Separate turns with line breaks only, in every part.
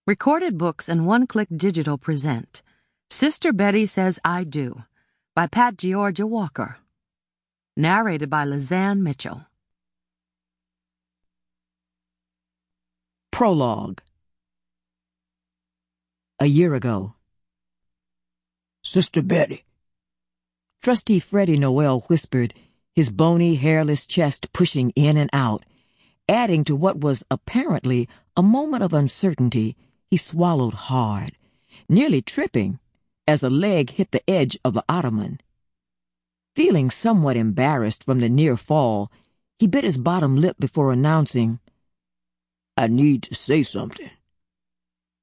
Recorded Books and One Click Digital present Sister Betty Says I Do by Pat Georgia Walker. Narrated by Lizan Mitchell.
Prologue. A year ago.
Sister Betty.
Trustee Freddie Noel whispered, his bony, hairless chest pushing in and out. Adding to what was apparently a moment of uncertainty, he swallowed hard, nearly tripping as a leg hit the edge of the ottoman. Feeling somewhat embarrassed from the near fall, he bit his bottom lip before announcing,
I need to say something.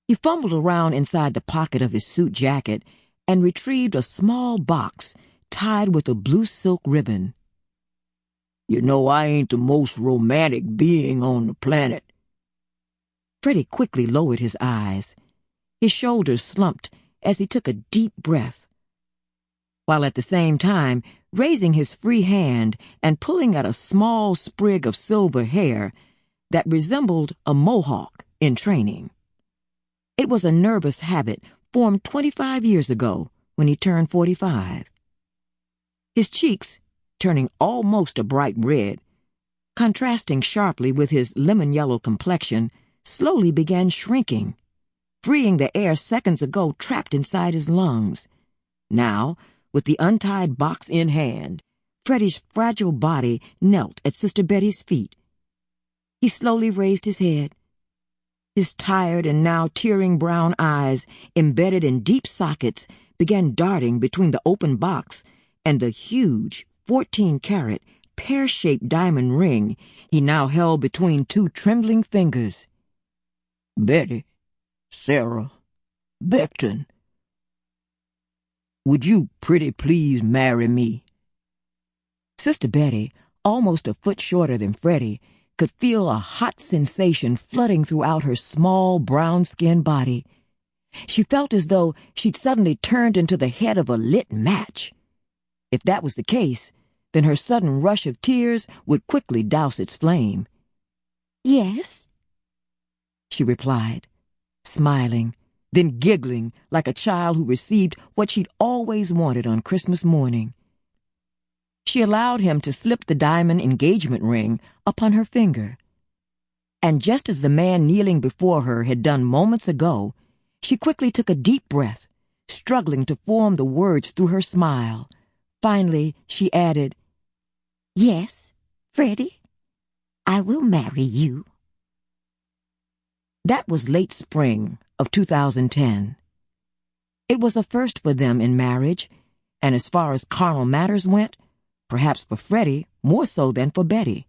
He fumbled around inside the pocket of his suit jacket and retrieved a small box tied with a blue silk ribbon.
You know I ain't the most romantic being on the planet.
Freddie quickly lowered his eyes. His shoulders slumped as he took a deep breath, while at the same time raising his free hand and pulling at a small sprig of silver hair that resembled a mohawk in training. It was a nervous habit formed 25 years ago when he turned 45. His cheeks, turning almost a bright red, contrasting sharply with his lemon-yellow complexion, slowly began shrinking, freeing the air seconds ago trapped inside his lungs. Now, with the untied box in hand, Freddie's fragile body knelt at Sister Betty's feet. He slowly raised his head. His tired and now tearing brown eyes, embedded in deep sockets, began darting between the open box and the huge 14-carat, pear-shaped diamond ring he now held between two trembling fingers.
Betty, Sarah, Beckton, would you pretty please marry me?
Sister Betty, almost a foot shorter than Freddie, could feel a hot sensation flooding throughout her small, brown-skinned body. She felt as though she'd suddenly turned into the head of a lit match. If that was the case, then her sudden rush of tears would quickly douse its flame.
Yes,
she replied, smiling, then giggling like a child who received what she'd always wanted on Christmas morning. She allowed him to slip the diamond engagement ring upon her finger. And just as the man kneeling before her had done moments ago, she quickly took a deep breath, struggling to form the words through her smile. Finally, she added,
yes, Freddie, I will marry you.
That was late spring of 2010. It was a first for them in marriage, and as far as carnal matters went, perhaps for Freddie more so than for Betty.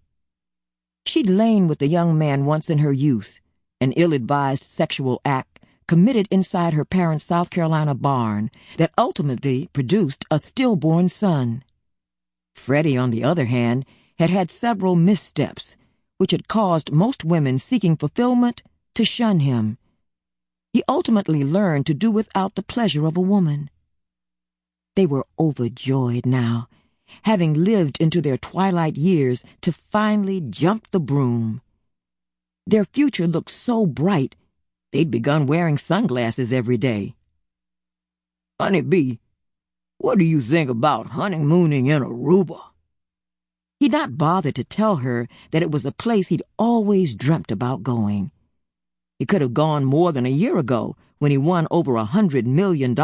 She'd lain with the young man once in her youth, an ill-advised sexual act committed inside her parents' South Carolina barn that ultimately produced a stillborn son. Freddie, on the other hand, had had several missteps, which had caused most women seeking fulfillment to shun him. He ultimately learned to do without the pleasure of a woman. They were overjoyed now, having lived into their twilight years to finally jump the broom. Their future looked so bright, they'd begun wearing sunglasses every day.
Honey bee, what do you think about honeymooning in Aruba?
He'd not bothered to tell her that it was a place he'd always dreamt about going. He could have gone more than a year ago when he won over $100 million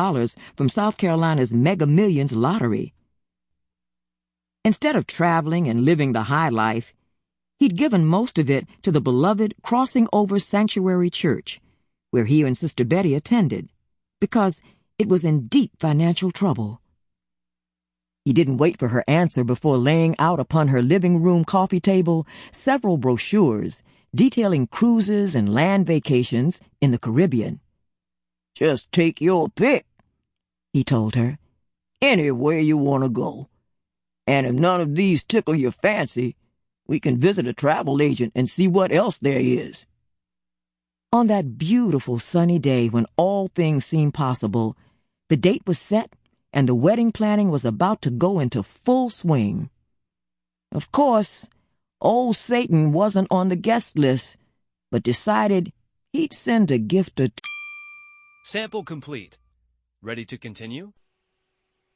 from South Carolina's Mega Millions lottery. Instead of traveling and living the high life, he'd given most of it to the beloved Crossing Over Sanctuary Church, where he and Sister Betty attended, because it was in deep financial trouble. He didn't wait for her answer before laying out upon her living room coffee table several brochures detailing cruises and land vacations in the Caribbean.
Just take your pick,
he told her.
Anywhere you want to go. And if none of these tickle your fancy, we can visit a travel agent and see what else there is.
On that beautiful sunny day when all things seemed possible, the date was set and the wedding planning was about to go into full swing. Of course, old Satan wasn't on the guest list, but decided he'd send a gift or two.
Sample complete. Ready to continue?